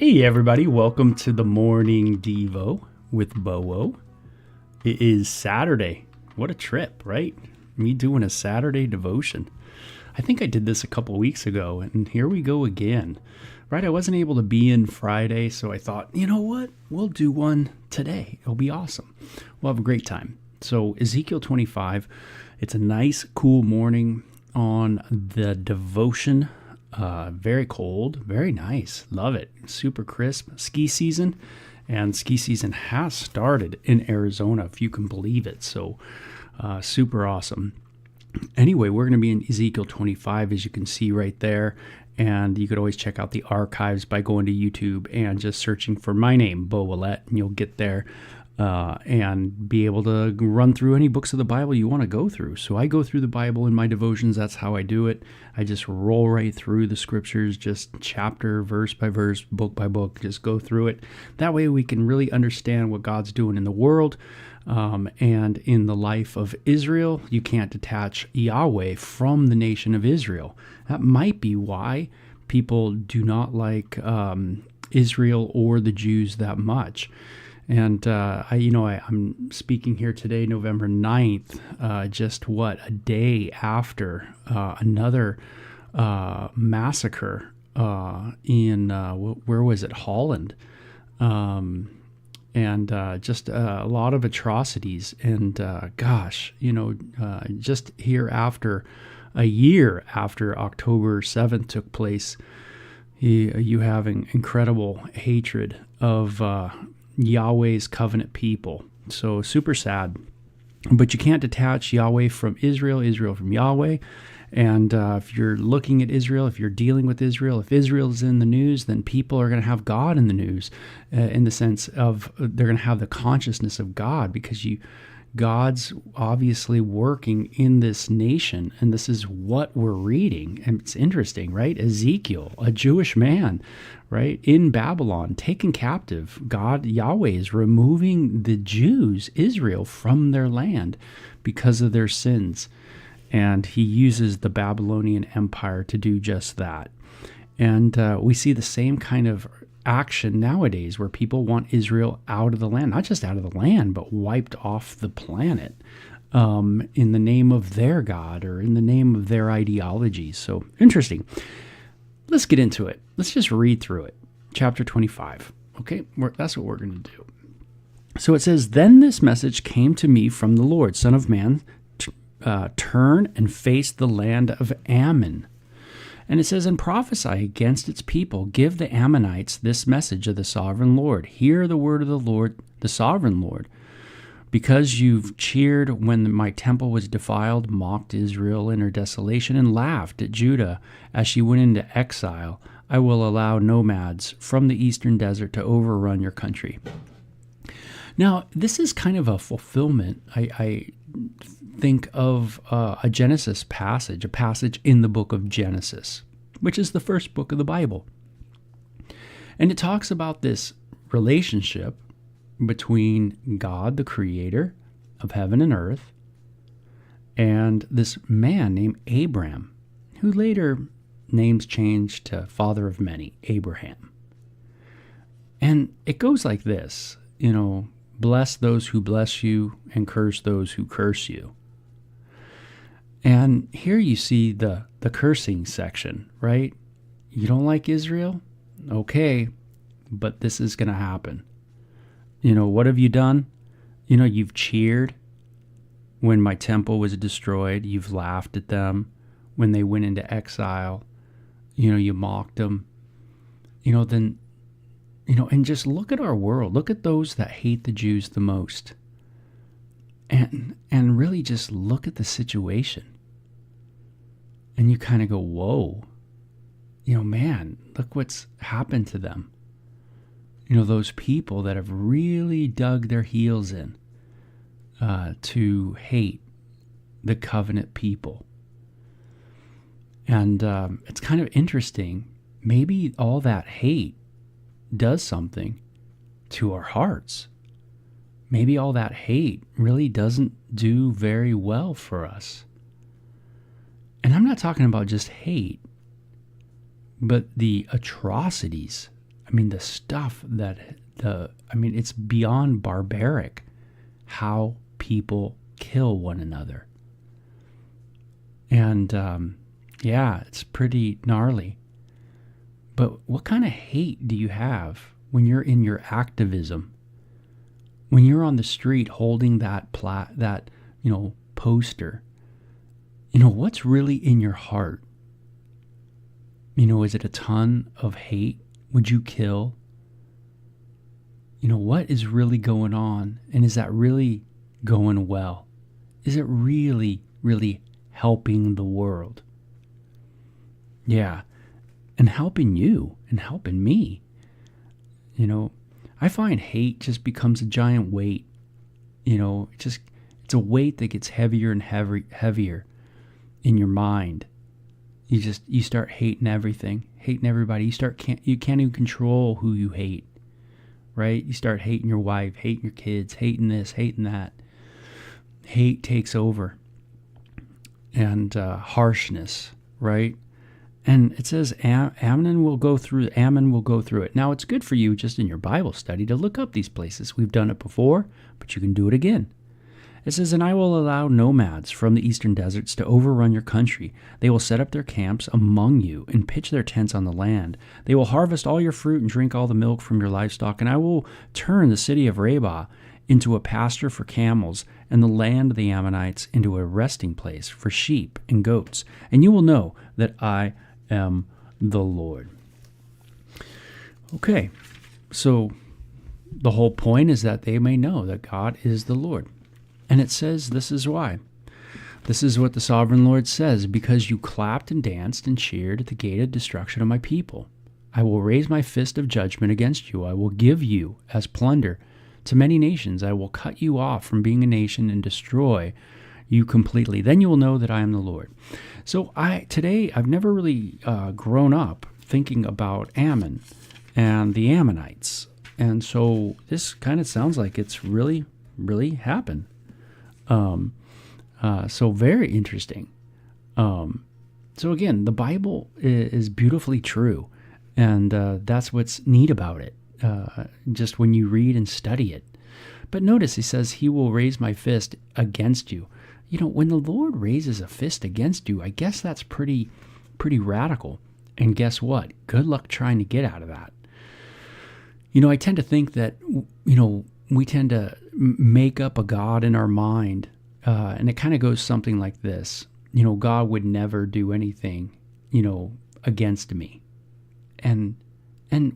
Hey everybody, welcome to the Morning Devo with Bowo. It is Saturday. What a trip, right? Me doing a Saturday devotion. I think I did this a couple weeks ago, and here we go again. Right, I wasn't able to be in Friday, so I thought, you know what? We'll do one today. It'll be awesome. We'll have a great time. So Ezekiel 25, it's a nice, cool morning on the devotion. Very cold, very nice. Love it. Super crisp. Ski season. And ski season has started in Arizona, if you can believe it. So super awesome. Anyway, we're going to be in Ezekiel 25, as you can see right there. And you could always check out the archives by going to YouTube and just searching for my name, Bo Willette, and you'll get there. And be able to run through any books of the Bible you want to go through. So I go through the Bible in my devotions. That's how I do it. I just roll right through the scriptures, just chapter, verse by verse, book by book, just go through it. That way we can really understand what God's doing in the world and in the life of Israel. You can't detach Yahweh from the nation of Israel. That might be why people do not like Israel or the Jews that much. And, I'm speaking here today, November 9th, a day after another massacre in, where was it, Holland? Just a lot of atrocities. And, just here after a year after October 7th took place, you have an incredible hatred of Yahweh's covenant people. So super sad. But you can't detach Yahweh from Israel, Israel from Yahweh. And if you're looking at Israel, if you're dealing with Israel, if Israel is in the news, then people are going to have God in the news in the sense of they're going to have the consciousness of God because God's obviously working in this nation, and this is what we're reading. And it's interesting, right? Ezekiel, a Jewish man, right, in Babylon, taken captive. God, Yahweh, is removing the Jews, Israel, from their land because of their sins. And he uses the Babylonian Empire to do just that. And we see the same kind of action nowadays where people want Israel out of the land, not just out of the land, but wiped off the planet in the name of their God or in the name of their ideologies. So interesting. Let's get into it. Let's just read through it. Chapter 25. Okay, that's what we're going to do. So it says, "Then this message came to me from the Lord, Son of man, turn and face the land of Ammon." And it says, "And prophesy against its people. Give the Ammonites this message of the sovereign Lord. Hear the word of the Lord, the sovereign Lord. Because you've cheered when my temple was defiled, mocked Israel in her desolation, and laughed at Judah as she went into exile, I will allow nomads from the eastern desert to overrun your country." Now, this is kind of a fulfillment, I think, of a Genesis passage, a passage in the book of Genesis, which is the first book of the Bible. And it talks about this relationship between God, the creator of heaven and earth, and this man named Abram, who later names changed to father of many, Abraham. And it goes like this, bless those who bless you and curse those who curse you. And here you see the cursing section, right? You don't like Israel? Okay, but this is going to happen. What have you done? You've cheered when my temple was destroyed. You've laughed at them when they went into exile. You mocked them. And just look at our world. Look at those that hate the Jews the most. And really just look at the situation. And you kind of go, whoa. Man, look what's happened to them. Those people that have really dug their heels in to hate the covenant people. And it's kind of interesting. Maybe all that hate does something to our hearts. Maybe all that hate really doesn't do very well for us. And I'm not talking about just hate, but the atrocities I mean, it's beyond barbaric how people kill one another. And it's pretty gnarly. But what kind of hate do you have when you're in your activism? When you're on the street holding that poster? What's really in your heart? Is it a ton of hate? Would you kill? What is really going on? And is that really going well? Is it really, really helping the world? Yeah. And helping you and helping me. I find hate just becomes a giant weight. It's a weight that gets heavier and heavier in your mind. You start hating everything, hating everybody. You can't even control who you hate, right? You start hating your wife, hating your kids, hating this, hating that. Hate takes over, and harshness, right? And it says Ammon will go through it. Now, it's good for you just in your Bible study to look up these places. We've done it before, but you can do it again. It says, and I will allow nomads from the eastern deserts to overrun your country. They will set up their camps among you and pitch their tents on the land. They will harvest all your fruit and drink all the milk from your livestock. And I will turn the city of Rabbah into a pasture for camels, and the land of the Ammonites into a resting place for sheep and goats. And you will know that I am the Lord. Okay, so the whole point is that they may know that God is the Lord. And it says this is why. This is what the sovereign Lord says, because you clapped and danced and cheered at the gate of destruction of my people. I will raise my fist of judgment against you. I will give you as plunder to many nations. I will cut you off from being a nation and destroy you completely. Then you will know that I am the Lord. So today I've never really grown up thinking about Ammon and the Ammonites. And so this kind of sounds like it's really, really happened. So very interesting. So again, the Bible is beautifully true, and that's what's neat about it, just when you read and study it. But notice he says, he will raise my fist against you. When the Lord raises a fist against you, I guess that's pretty radical. And guess what? Good luck trying to get out of that. I tend to think that, we tend to make up a God in our mind, and it kind of goes something like this. God would never do anything, against me. And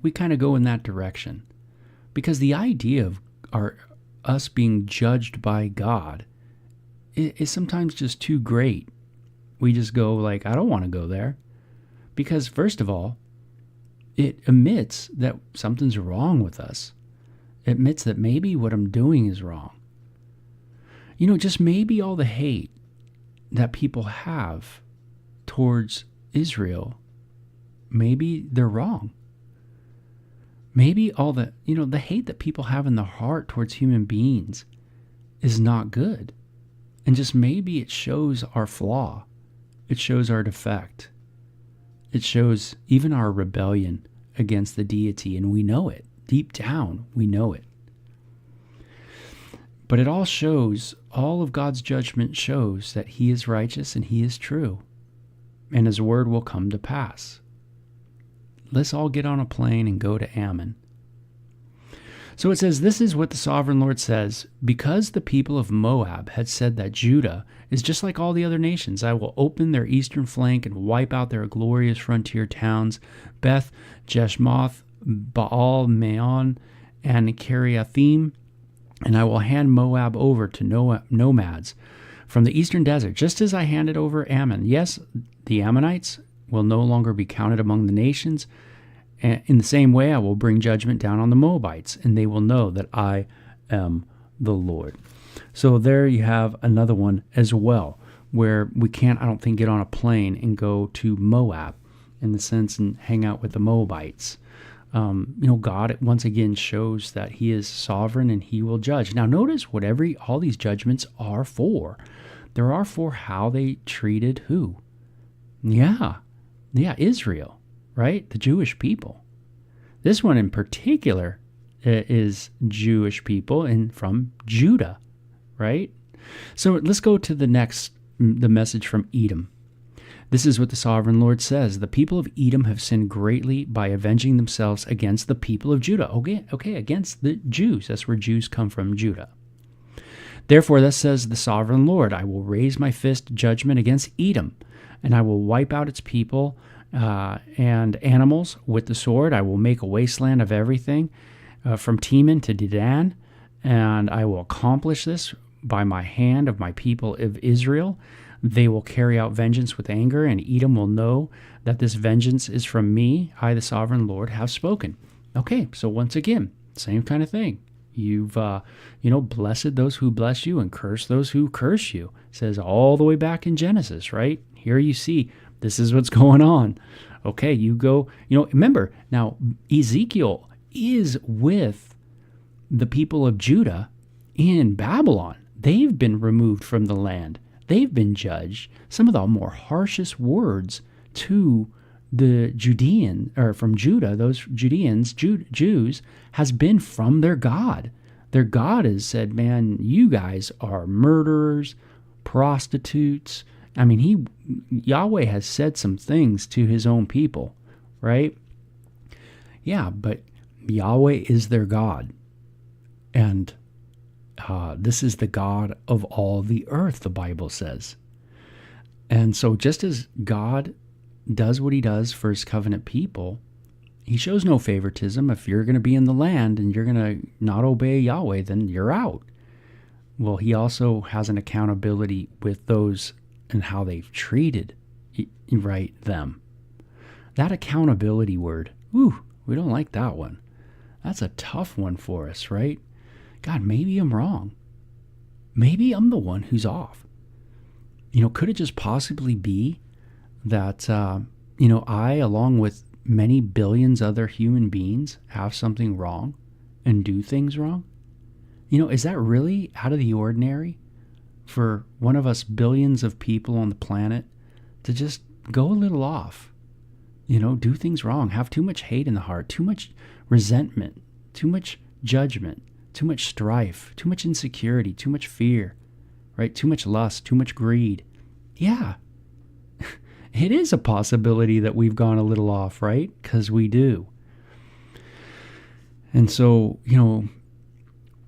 we kind of go in that direction. Because the idea of us being judged by God is sometimes just too great. We just go like, I don't want to go there. Because first of all, it admits that something's wrong with us. It admits that maybe what I'm doing is wrong. Just maybe all the hate that people have towards Israel, maybe they're wrong. Maybe all the hate that people have in their heart towards human beings is not good. And just maybe it shows our flaw. It shows our defect. It shows even our rebellion against the deity, and we know it. Deep down, we know it. But it all shows, all of God's judgment shows that he is righteous and he is true, and his word will come to pass. Let's all get on a plane and go to Ammon. So it says, this is what the sovereign Lord says, because the people of Moab had said that Judah is just like all the other nations, I will open their eastern flank and wipe out their glorious frontier towns, Beth Jeshmoth, Baal Meon, and Kiriathaim, and I will hand Moab over to nomads from the eastern desert, just as I handed over Ammon. Yes, the Ammonites will no longer be counted among the nations. In the same way, I will bring judgment down on the Moabites, and they will know that I am the Lord. So there you have another one as well, where we can't, I don't think, get on a plane and go to Moab in the sense and hang out with the Moabites. God once again shows that he is sovereign and he will judge. Now notice what all these judgments are for. There are for how they treated who? Yeah, Israel, right? The Jewish people. This one in particular is Jewish people and from Judah, right? So let's go to the message from Edom. This is what the sovereign Lord says. The people of Edom have sinned greatly by avenging themselves against the people of Judah. Okay, against the Jews. That's where Jews come from, Judah. Therefore, thus says the sovereign Lord, I will raise my fist judgment against Edom, and I will wipe out its people and animals with the sword. I will make a wasteland of everything from Teman to Dedan, and I will accomplish this by my hand of my people of Israel. They will carry out vengeance with anger, and Edom will know that this vengeance is from me. I, the sovereign Lord, have spoken. Okay, so once again, same kind of thing. You've, blessed those who bless you and curse those who curse you. It says all the way back in Genesis, right? Here you see, this is what's going on. Okay, you go, remember, now Ezekiel is with the people of Judah in Babylon. They've been removed from the land. They've been judged. Some of the more harshest words to the Judean, or from Judah, those Judeans, Jews, has been from their God. Their God has said, man, you guys are murderers, prostitutes. I mean, Yahweh has said some things to his own people, right? Yeah, but Yahweh is their God. And this is the God of all the earth, the Bible says. And so just as God does what he does for his covenant people, he shows no favoritism. If you're going to be in the land and you're going to not obey Yahweh, then you're out. Well, he also has an accountability with those and how they've treated them. That accountability word, we don't like that one. That's a tough one for us, right? God, maybe I'm wrong. Maybe I'm the one who's off. Could it just possibly be that, I, along with many billions other human beings, have something wrong and do things wrong? Is that really out of the ordinary for one of us billions of people on the planet to just go a little off? Do things wrong, have too much hate in the heart, too much resentment, too much judgment, too much strife, too much insecurity, too much fear, right? Too much lust, too much greed. Yeah, it is a possibility that we've gone a little off, right? Because we do. And so,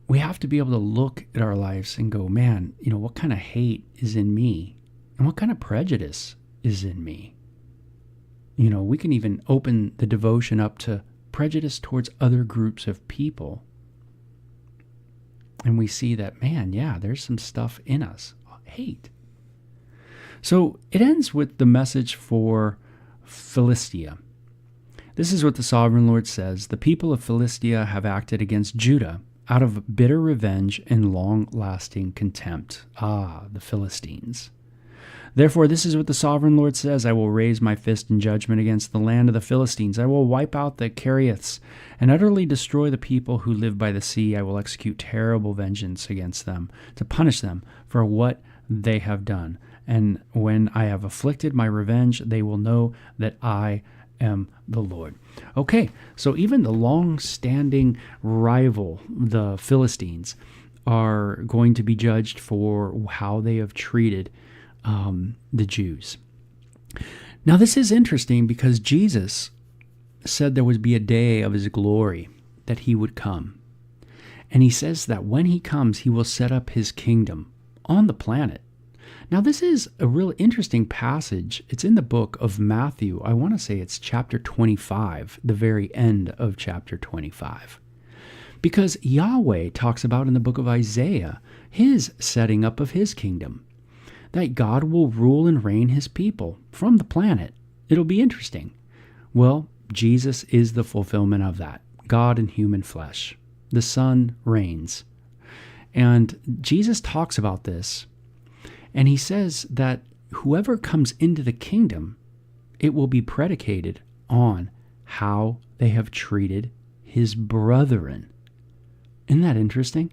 we have to be able to look at our lives and go, man, what kind of hate is in me? And what kind of prejudice is in me? We can even open the devotion up to prejudice towards other groups of people. And we see that, man, yeah, there's some stuff in us. Hate. So it ends with the message for Philistia. This is what the sovereign Lord says. The people of Philistia have acted against Judah out of bitter revenge and long-lasting contempt. The Philistines. Therefore, this is what the sovereign Lord says. I will raise my fist in judgment against the land of the Philistines. I will wipe out the Kereiths and utterly destroy the people who live by the sea. I will execute terrible vengeance against them to punish them for what they have done. And when I have afflicted my revenge, they will know that I am the Lord. Okay, so even the long-standing rival, the Philistines, are going to be judged for how they have treated the Jews. Now, this is interesting because Jesus said there would be a day of his glory that he would come. And he says that when he comes, he will set up his kingdom on the planet. Now, this is a real interesting passage. It's in the book of Matthew. I want to say it's chapter 25, the very end of chapter 25. Because Yahweh talks about in the book of Isaiah his setting up of his kingdom, that God will rule and reign his people from the planet. It'll be interesting. Well, Jesus is the fulfillment of that. God in human flesh. The Son reigns. And Jesus talks about this, and he says that whoever comes into the kingdom, it will be predicated on how they have treated his brethren. Isn't that interesting?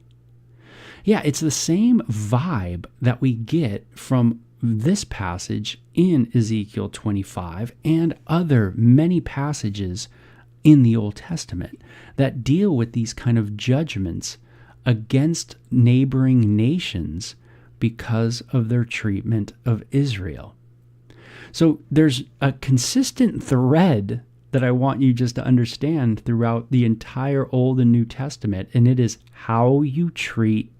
Yeah, it's the same vibe that we get from this passage in Ezekiel 25 and other many passages in the Old Testament that deal with these kind of judgments against neighboring nations because of their treatment of Israel. So there's a consistent thread that I want you just to understand throughout the entire Old and New Testament, and it is how you treat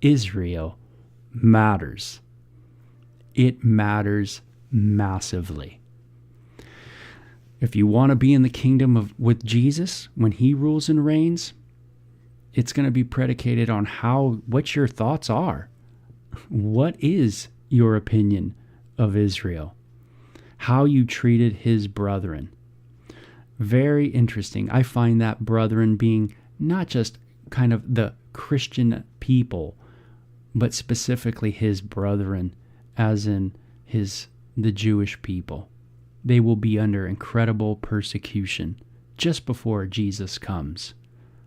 Israel matters. It matters massively. If you want to be in the kingdom with Jesus when he rules and reigns, it's going to be predicated on what your thoughts are. What is your opinion of Israel? How you treated his brethren. Very interesting. I find that brethren being not just kind of the Christian people, but specifically his brethren, as in the Jewish people. They will be under incredible persecution just before Jesus comes.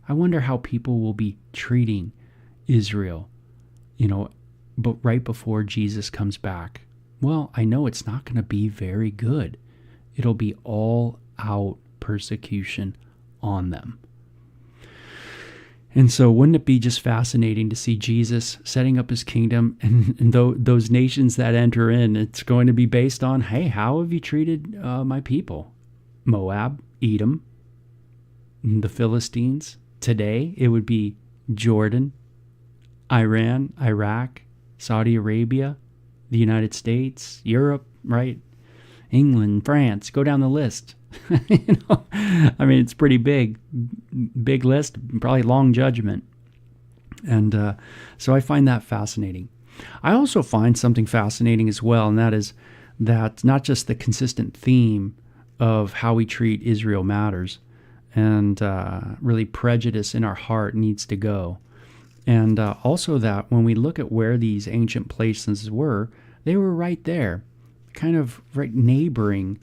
I wonder how people will be treating Israel, but right before Jesus comes back. Well, I know it's not going to be very good. It'll be all out persecution on them. And so wouldn't it be just fascinating to see Jesus setting up his kingdom and those nations that enter in, it's going to be based on, hey, how have you treated my people? Moab, Edom, the Philistines. Today, it would be Jordan, Iran, Iraq, Saudi Arabia, the United States, Europe, right? England, France, go down the list. It's pretty big list, probably long judgment. And so I find that fascinating. I also find something fascinating as well, and that is that not just the consistent theme of how we treat Israel matters, and really prejudice in our heart needs to go. And also that when we look at where these ancient places were, they were right there, kind of right neighboring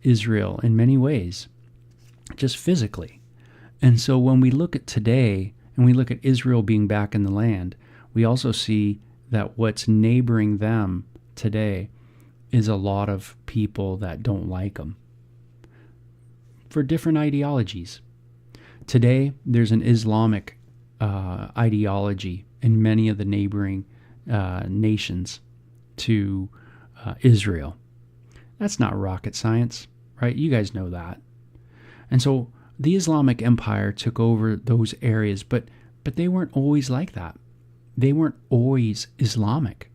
Israel in many ways, just physically. And so when we look at today and we look at Israel being back in the land, we also see that what's neighboring them today is a lot of people that don't like them for different ideologies. Today, there's an Islamic ideology in many of the neighboring nations to Israel. That's not rocket science, right? You guys know that. And so the Islamic Empire took over those areas, but they weren't always like that. They weren't always Islamic.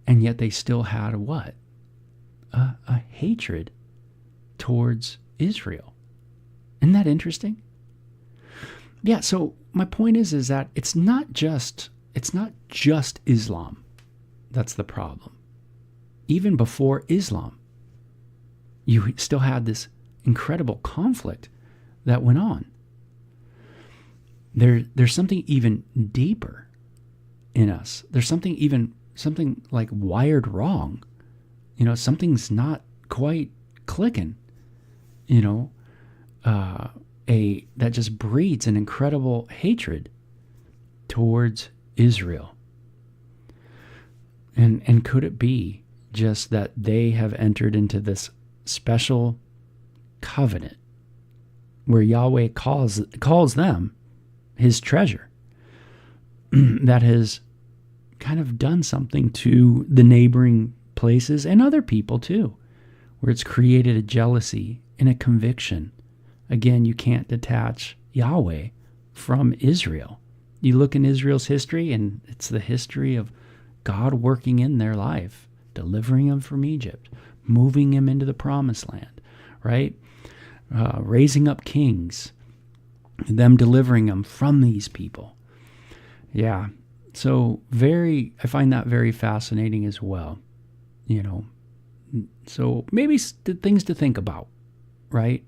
And yet they still had a what? A hatred towards Israel. Isn't that interesting? Yeah, so my point is that it's not just Islam that's the problem. Even before Islam, you still had this incredible conflict that went on. There's something even deeper in us. There's something like wired wrong. Something's not quite clicking. That just breeds an incredible hatred towards Israel. And could it be just that they have entered into this special covenant where Yahweh calls them his treasure that has kind of done something to the neighboring places and other people too, where it's created a jealousy and a conviction. Again, you can't detach Yahweh from Israel. You look in Israel's history, and it's the history of God working in their life, delivering them from Egypt, moving them into the promised land, right? Raising up kings, them delivering them from these people. Yeah, so I find that very fascinating as well, So maybe things to think about, right?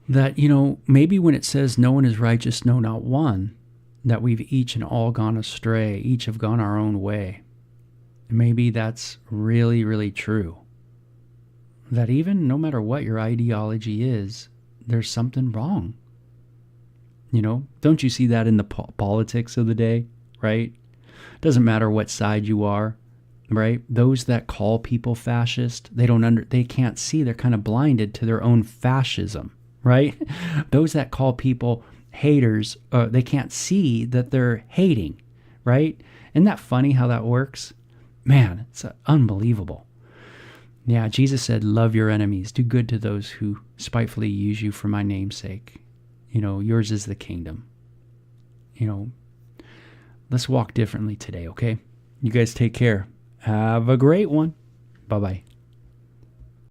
That, maybe when it says no one is righteous, no, not one, that we've each and all gone astray, each have gone our own way. Maybe that's really, really true. That even no matter what your ideology is, there's something wrong. Don't you see that in the politics of the day, right? Doesn't matter what side you are. right? Those that call people fascist, they can't see, they're kind of blinded to their own fascism, right? Those that call people haters, they can't see that they're hating, right? Isn't that funny how that works? Man, it's unbelievable. Yeah, Jesus said, love your enemies, do good to those who spitefully use you for my name's sake. Yours is the kingdom. Let's walk differently today, okay? You guys take care. Have a great one. Bye-bye.